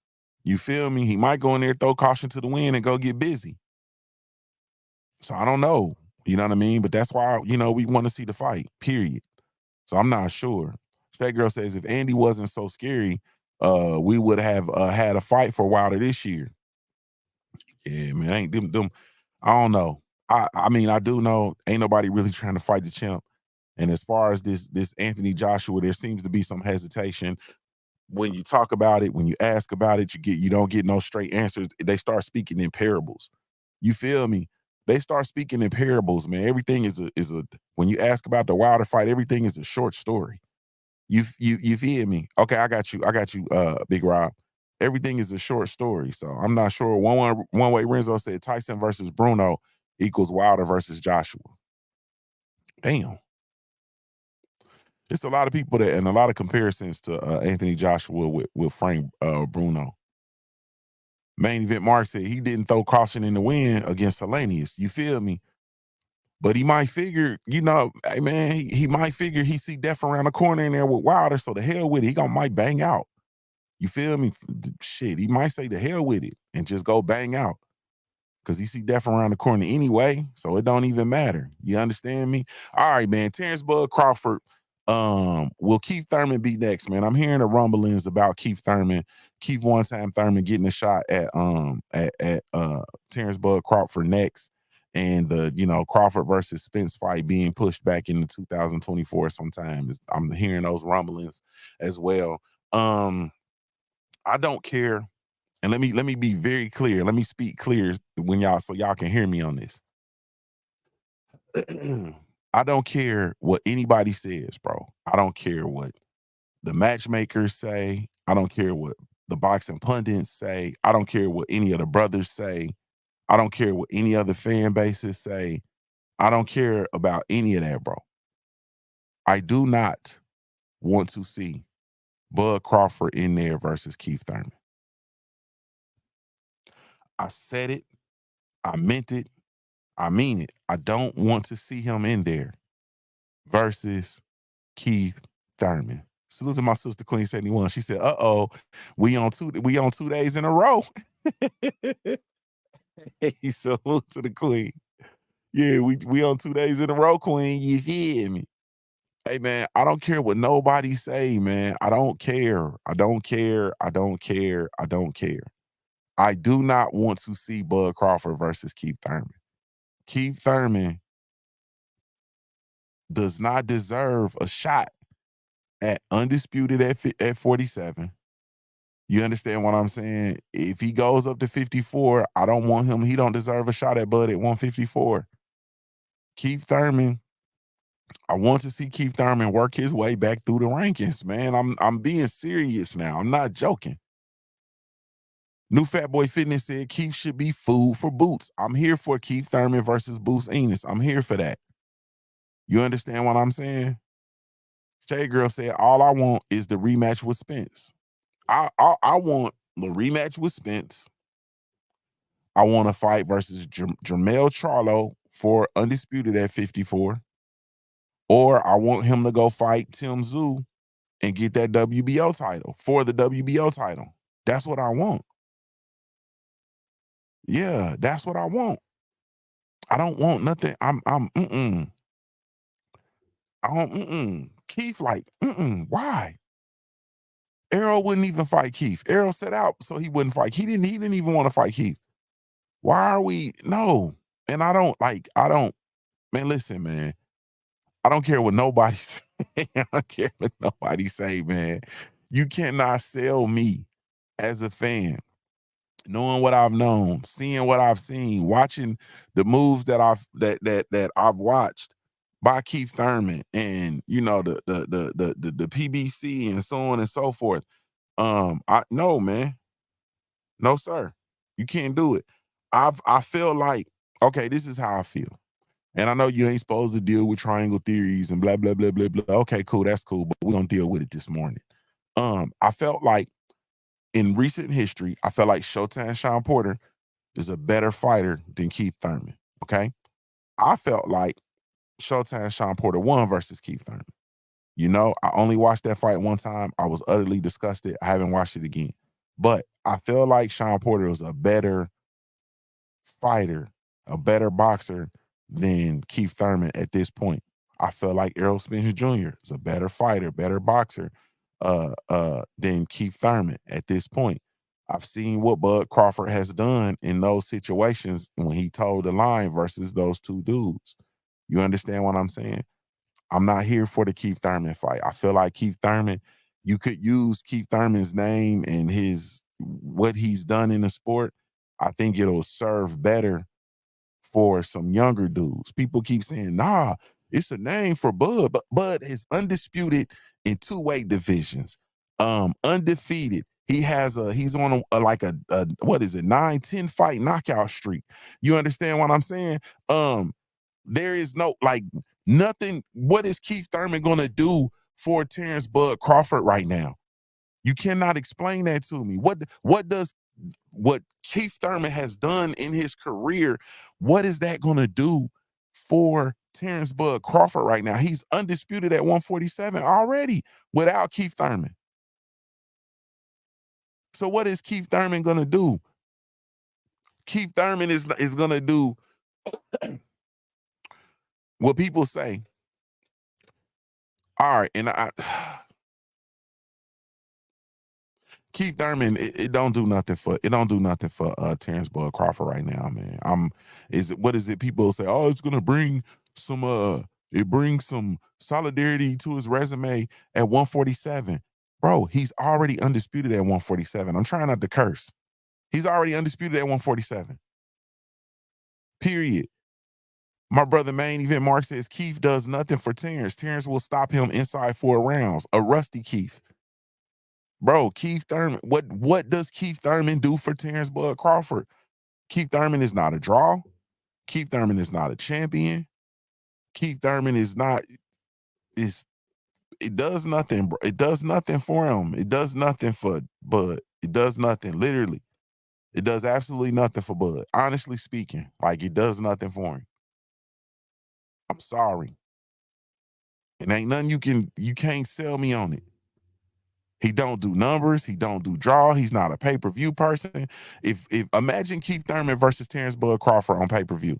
You feel me? He might go in there, throw caution to the wind and go get busy. So I don't know. You know what I mean? But that's why, we want to see the fight, period. So I'm not sure. Shay Girl says if Andy wasn't so scary, we would have had a fight for Wilder this year. Yeah, man, ain't them. I don't know. I mean, I do know ain't nobody really trying to fight the champ. And as far as this Anthony Joshua, there seems to be some hesitation. When you talk about it, when you ask about it, you don't get no straight answers. They start speaking in parables. You feel me? They start speaking in parables, man. Everything is a when you ask about the Wilder fight, everything is a short story. You feel me? Okay, I got you, Big Rob. Everything is a short story, so I'm not sure. One way Renzo said Tyson versus Bruno equals Wilder versus Joshua. Damn, it's a lot of people that and a lot of comparisons to Anthony Joshua with Frank Bruno. Main event Mark said he didn't throw caution in the wind against Hellenius. You feel me? But he might figure, hey man, he might figure he see death around the corner in there with Wilder, so the hell with it. He might bang out. You feel me? Shit, he might say the hell with it and just go bang out. Cause he see death around the corner anyway, so it don't even matter. You understand me? All right, man. Terrence Bud Crawford. Will Keith Thurman be next, man? I'm hearing the rumblings about Keith Thurman, Keith one-time Thurman getting a shot at Terrence Bud Crawford next, and the Crawford versus Spence fight being pushed back into 2024 sometime. I'm hearing those rumblings as well. I don't care. And let me be very clear. Let me speak clear when y'all can hear me on this. I don't care what anybody says, bro. I don't care what the matchmakers say. I don't care what the boxing pundits say. I don't care what any of the brothers say. I don't care what any other fan bases say. I don't care about any of that, bro. I do not want to see Bud Crawford in there versus Keith Thurman. I said it. I meant it. I mean it. I don't want to see him in there versus Keith Thurman. Salute to my sister Queen 71. She said, "Uh-oh, we on 2 days in a row." Hey, salute to the Queen. Yeah, we on 2 days in a row, Queen. You feel me? Hey man, I don't care what nobody say, man. I don't care. I don't care. I don't care. I don't care. I do not want to see Bud Crawford versus Keith Thurman. Keith Thurman does not deserve a shot at undisputed at 47. You understand what I'm saying? If he goes up to 54, I don't want him. He don't deserve a shot at Bud at 154. Keith Thurman, I want to see Keith Thurman work his way back through the rankings, man. I'm being serious now. I'm not joking. New Fat Boy Fitness said Keith should be food for Boots. I'm here for Keith Thurman versus Boots Enos. I'm here for that. You understand what I'm saying? Shay Girl said, all I want is the rematch with Spence. I want the rematch with Spence. I want to fight versus Jermell Charlo for undisputed at 54. Or I want him to go fight Tim Tszyu and get that WBO title for the WBO title. That's what I want. Yeah, that's what I want. I don't want nothing. I don't. Keith, why? Errol wouldn't even fight Keith. Errol set out so he wouldn't fight. He didn't even want to fight Keith. Why are we? No. And I don't, man, listen, man. I don't care what nobody say. I don't care what nobody say, man. You cannot sell me as a fan, knowing what I've known, seeing what I've seen, watching the moves that I've watched by Keith Thurman and the PBC and so on and so forth. I no, man. No, sir. You can't do it. I feel like, okay, this is how I feel. And I know you ain't supposed to deal with triangle theories and blah, blah, blah, blah, blah. Okay, cool. That's cool. But we're gonna deal with it this morning. I felt like in recent history, I felt like Showtime Sean Porter is a better fighter than Keith Thurman. Okay. I felt like Showtime Sean Porter won versus Keith Thurman. I only watched that fight one time. I was utterly disgusted. I haven't watched it again. But I feel like Sean Porter was a better fighter, a better boxer than Keith Thurman at this point. I feel like Errol Spence Jr. is a better fighter, better boxer than Keith Thurman at this point. I've seen what Bud Crawford has done in those situations when he told the line versus those two dudes. You understand what I'm saying? I'm not here for the Keith Thurman fight. I feel like Keith Thurman, you could use Keith Thurman's name and his what he's done in the sport. I think it'll serve better for some younger dudes. People keep saying, nah, it's a name for Bud, but Bud is undisputed in two weight divisions. Undefeated. He's on like a what is it, 9-10 fight knockout streak. You understand what I'm saying? There is no like nothing. What is Keith Thurman gonna do for Terrence Bud Crawford right now? You cannot explain that to me. What Keith Thurman has done in his career, what is that going to do for Terrence Bud Crawford right now? He's undisputed at 147 already without Keith Thurman. So what is Keith Thurman going to do? Keith Thurman is going to do what people say. All right, and Keith Thurman, it don't do nothing for Terrence Bud Crawford right now, man. What is it? People say, oh, it's gonna bring some it brings some solidarity to his resume at 147. Bro, he's already undisputed at 147. I'm trying not to curse. He's already undisputed at 147. Period. My brother Main Event Mark says Keith does nothing for Terrence. Terrence will stop him inside 4 rounds. A rusty Keith. Bro, Keith Thurman, what does Keith Thurman do for Terrence Bud Crawford? Keith Thurman is not a draw. Keith Thurman is not a champion. Keith Thurman is not is it does nothing, bro. It does nothing for him. It does nothing for Bud. It does nothing, literally. It does absolutely nothing for Bud. Honestly speaking, like it does nothing for him. I'm sorry. It ain't nothing you can't sell me on it. He don't do numbers. He don't do draw. He's not a pay-per-view person. If imagine Keith Thurman versus Terrence Bud Crawford on pay-per-view.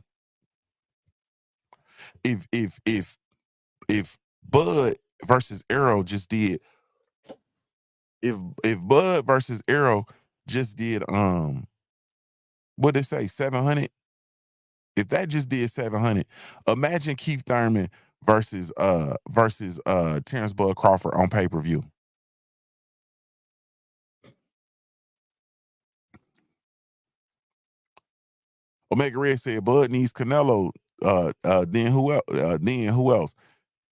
If Bud versus Arrow just did, if Bud versus Arrow just did what they say, 700. If that just did 700, imagine Keith Thurman versus Terrence Bud Crawford on pay-per-view. Omega Red said Bud needs Canelo. Then who else? Then who else?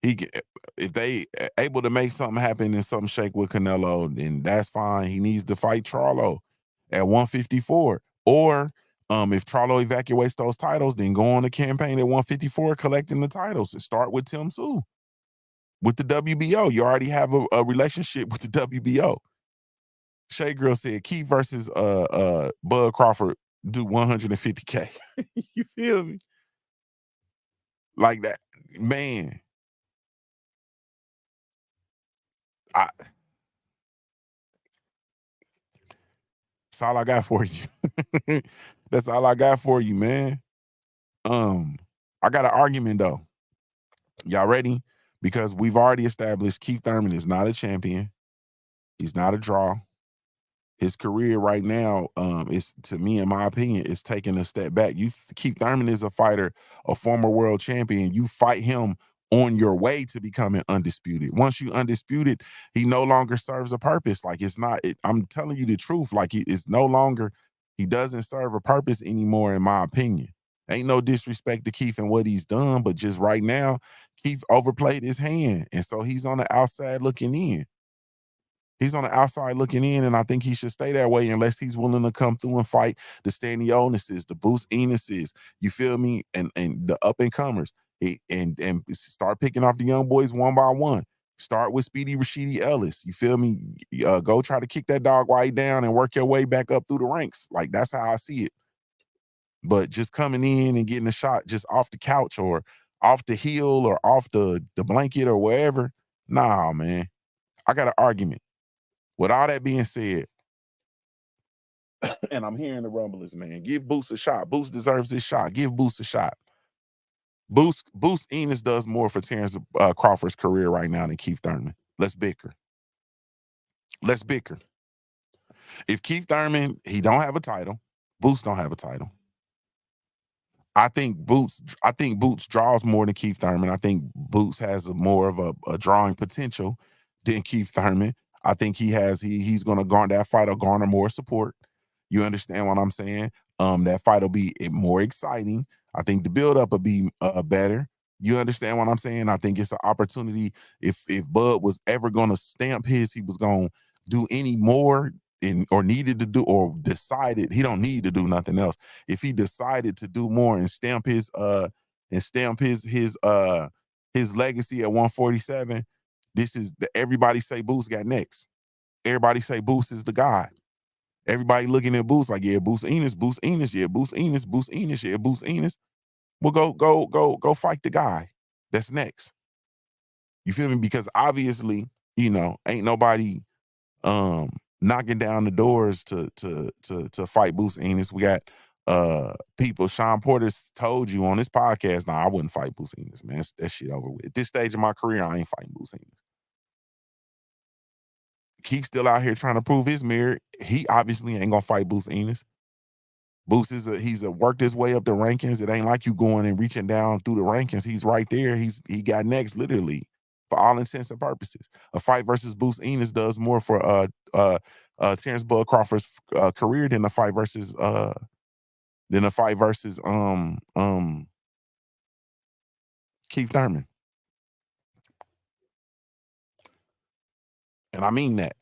If they able to make something happen and something shake with Canelo, then that's fine. He needs to fight Charlo at 154. Or if Charlo evacuates those titles, then go on the campaign at 154, collecting the titles. And start with Tim Tszyu. With the WBO. You already have a relationship with the WBO. Shay Girl said Keith versus Bud Crawford do 150K. You feel me? Like that, man. That's all I got for you. That's all I got for you, man. I got an argument though. Y'all ready? Because we've already established Keith Thurman is not a champion. He's not a draw. His career right now, is, to me, in my opinion, is taking a step back. Keith Thurman is a fighter, a former world champion. You fight him on your way to becoming undisputed. Once you undisputed, he no longer serves a purpose. Like it's not. I'm telling you the truth. Like it's no longer. He doesn't serve a purpose anymore, in my opinion. Ain't no disrespect to Keith and what he's done, but just right now, Keith overplayed his hand, and so he's on the outside looking in. He's on the outside looking in, and I think he should stay that way unless he's willing to come through and fight the Stanioneses, the Boots Enuses, you feel me, and the up and comers, and start picking off the young boys one by one. Start with Speedy Rashidi Ellis, you feel me? Go try to kick that dog right down and work your way back up through the ranks. Like that's how I see it. But just coming in and getting a shot just off the couch or off the heel or off the blanket or wherever, nah, man. I got an argument. With all that being said, and I'm hearing the rumblers, man. Give Boots a shot. Boots deserves his shot. Give Boots a shot. Boost Enos does more for Terrence Crawford's career right now than Keith Thurman. Let's bicker. Let's bicker. If Keith Thurman, he don't have a title. Boost don't have a title. I think Boots draws more than Keith Thurman. I think Boots has more of a drawing potential than Keith Thurman. I think he's gonna garner that fight will garner more support. You understand what I'm saying? That fight will be more exciting. I think the build up will be better. You understand what I'm saying? I think it's an opportunity. If Bud was ever gonna stamp he was gonna do any more or needed to do or decided he don't need to do nothing else. If he decided to do more and stamp his legacy at 147, this is the everybody say Boost got next. Everybody say Boost is the guy. Everybody looking at Boost like, yeah, Boost Enos, yeah, Boost Enos, yeah, Boost Enos. Well, go fight the guy that's next. You feel me? Because obviously, ain't nobody knocking down the doors to fight Boost Enos. We got people. Sean Porter told you on this podcast, nah, I wouldn't fight Boost Enos, man. That shit over with. At this stage of my career, I ain't fighting Boost Enos. Keith's still out here trying to prove his merit. He obviously ain't gonna fight Boost Enos. Boost he's worked his way up the rankings. It ain't like you going and reaching down through the rankings. He's right there. He got next, literally, for all intents and purposes. A fight versus Boost Enos does more for Terrence Bud Crawford's career than a fight versus Keith Thurman. And I mean that.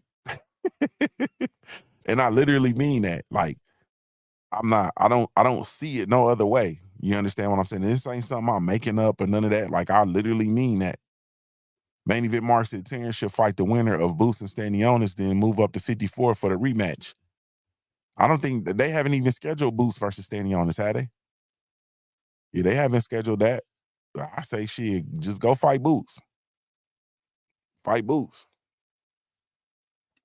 And I literally mean that. Like, I don't see it no other way. You understand what I'm saying? This ain't something I'm making up or none of that. Like, I literally mean that. Main event marks that Terrence should fight the winner of Boost and Stanionis, then move up to 54 for the rematch. I don't think they haven't even scheduled Boost versus Stanionis, had they? Yeah, they haven't scheduled that. I say shit, just go fight Boots. Fight Boots.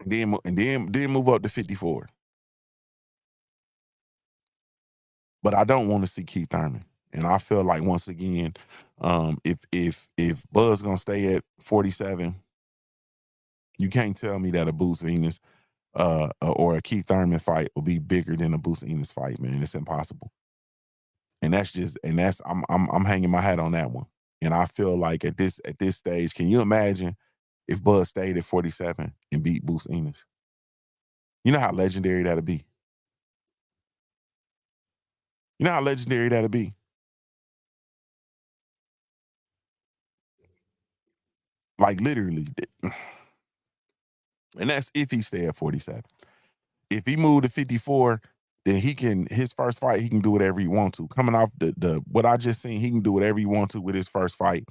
And then move up to 54. But I don't want to see Keith Thurman. And I feel like once again, if Bud's gonna stay at 47, you can't tell me that a Boost Venus or a Keith Thurman fight will be bigger than a Boost Enos fight, man. It's impossible. And I'm hanging my hat on that one. And I feel like at this stage, can you imagine if Bud stayed at 47 and beat Boost Enos? You know how legendary that'd be. You know how legendary that'd be. Like literally. And that's if he stay at 47. If he moved to 54, then his first fight, he can do whatever he want to. Coming off the what I just seen, he can do whatever he want to with his first fight.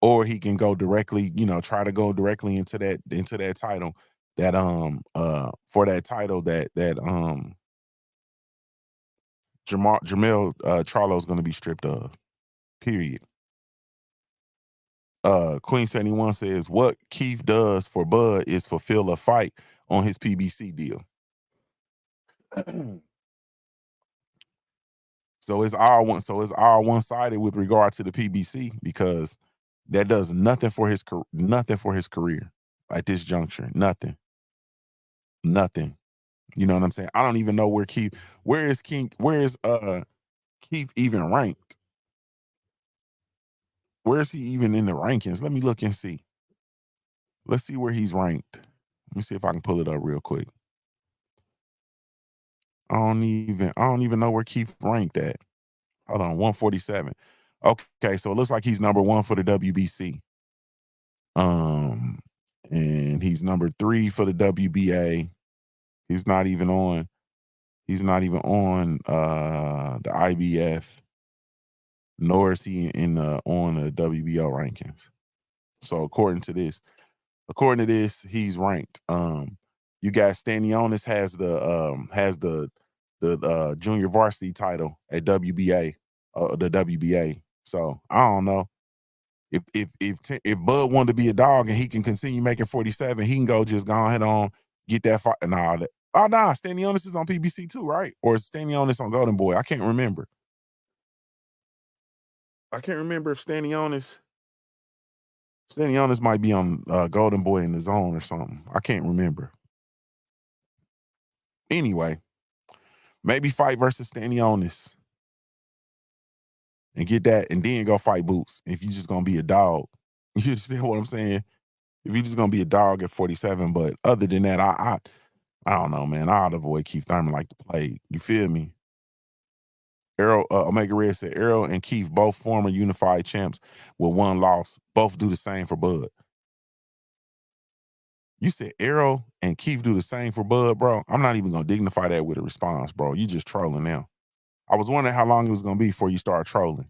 Or he can go directly, try to go directly into that title that for that title that Jermell Charlo is going to be stripped of. Period. Queen 71 says what Keith does for Bud is fulfill a fight on his PBC deal. So it's all one-sided with regard to the PBC because that does nothing for his career at this juncture. Nothing. You know what I'm saying? I don't even know where is Keith even ranked? Where is he even in the rankings? Let me look and see. Let's see where he's ranked. Let me see if I can pull it up real quick. I don't even know where Keith ranked at. Hold on, 147. Okay, so it looks like he's number 1 for the WBC. And he's number 3 for the WBA. He's not even on the IBF, nor is he on the WBO rankings. So according to this, he's ranked. You got Stanionis has the junior varsity title at WBA, the WBA. So I don't know. If Bud wanted to be a dog and he can continue making 47, he can go just go ahead on get that fight and all that. Oh nah, Stanionis is on PBC too, right? Or is Stanionis on Golden Boy? I can't remember. I can't remember if Stanionis might be on Golden Boy in the Zone or something. I can't remember. Anyway, maybe fight versus Stanionis and get that, and then go fight Boots if you're just gonna be a dog. You understand what I'm saying? If you're just gonna be a dog at 47, but other than that, I don't know, man. I'd avoid Keith Thurman like the plague. You feel me? Errol, Omega Red said Errol and Keith, both former unified champs with one loss, both do the same for Bud. You said Errol and Keith do the same for Bud, bro. I'm not even gonna dignify that with a response, bro. You just trolling now. I was wondering how long it was gonna be before you start trolling.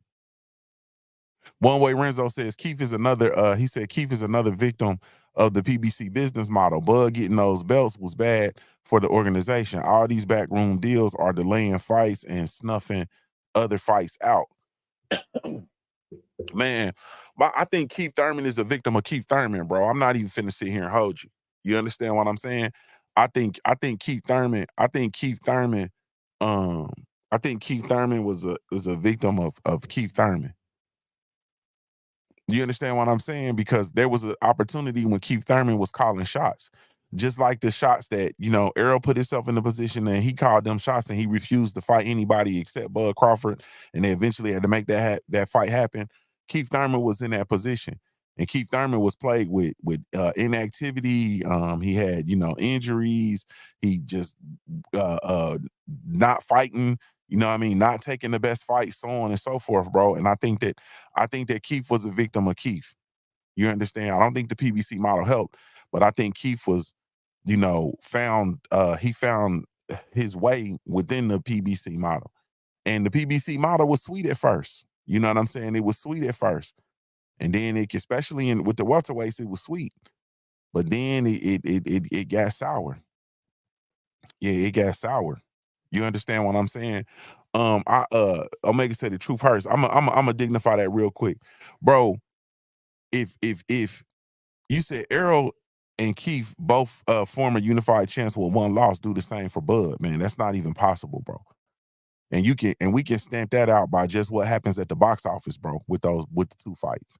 One Way Renzo says Keith is another. He said Keith is another victim of the PBC business model. Bud getting those belts was bad for the organization. All these backroom deals are delaying fights and snuffing other fights out. Man, I think Keith Thurman is a victim of Keith Thurman, bro. I'm not even finna sit here and hold you. You understand what I'm saying? I think Keith Thurman was a victim of Keith Thurman. You understand what I'm saying? Because there was an opportunity when Keith Thurman was calling shots. Just like the shots that, Errol put himself in the position and he called them shots and he refused to fight anybody except Bud Crawford, and they eventually had to make that fight happen. Keith Thurman was in that position, and Keith Thurman was plagued with inactivity. He had, injuries. He just not fighting, not taking the best fight, so on and so forth, bro. And I think that Keith was a victim of Keith. You understand? I don't think the PBC model helped, but I think Keith was, found his way within the PBC model. And the PBC model was sweet at first. You know what I'm saying? It was sweet at first. And then especially with the welterweights, it was sweet. But then it got sour. Yeah, it got sour. You understand what I'm saying? Omega said the truth hurts. I'm gonna dignify that real quick. Bro, if you said Errol and Keith, both former unified champs with one loss, do the same for Bud, man, that's not even possible, bro. And we can stamp that out by just what happens at the box office, bro, with the two fights.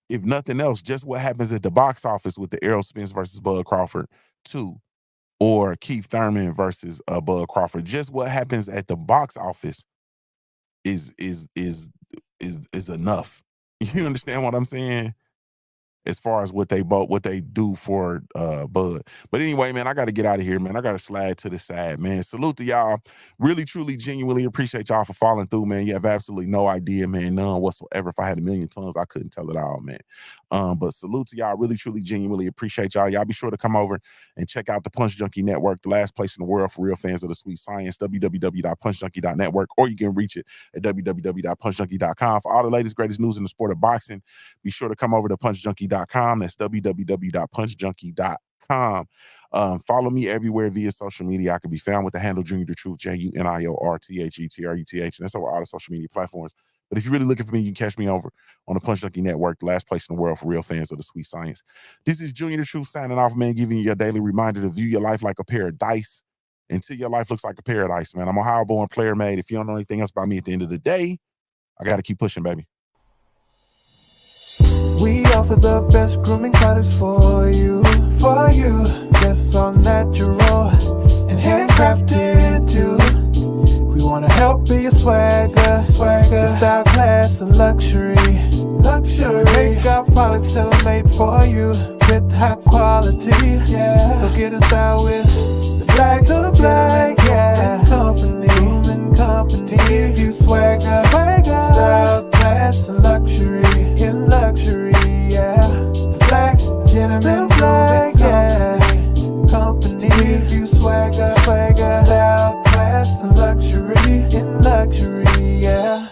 If nothing else, just what happens at the box office with the Errol Spence versus Bud Crawford 2, or Keith Thurman versus Bud Crawford. Just what happens at the box office is enough. You understand what I'm saying? As far as what they do for Bud. But anyway, man, I got to get out of here, man. I got to slide to the side, man. Salute to y'all. Really, truly, genuinely appreciate y'all for following through, man. You have absolutely no idea, man. None whatsoever. If I had a million tongues, I couldn't tell it all, man. But salute to y'all. Really, truly, genuinely appreciate y'all. Y'all be sure to come over and check out the Punch Junkie Network, the last place in the world for real fans of the sweet science, www.punchjunkie.network, or you can reach it at www.punchjunkie.com. For all the latest, greatest news in the sport of boxing, be sure to come over to punchjunkie.com. That's www.punchjunkie.com. Follow me everywhere via social media. I can be found with the handle Junior the Truth, JUNIORTHETRUTH, and that's over all the social media platforms. But if you're really looking for me, you can catch me over on the Punch Junkie Network, the last place in the world for real fans of the sweet science. This is Junior the Truth signing off, man, giving you a daily reminder to view your life like a pair of dice until your life looks like a paradise, man. I'm a Ohio-born player, made. If you don't know anything else about me at the end of the day, I got to keep pushing, baby. We offer the best grooming products for you. Yes, all natural and handcrafted too. We wanna help be your swagger, style, class, and luxury. We make our products tailor-made for you with high quality. Yeah. So get in style with the Black, yeah. Company. To give you swagger, style, class, and luxury. In luxury, yeah. The Black Gentleman, yeah. Company. To give you swagger, style, class, and luxury. In luxury, yeah.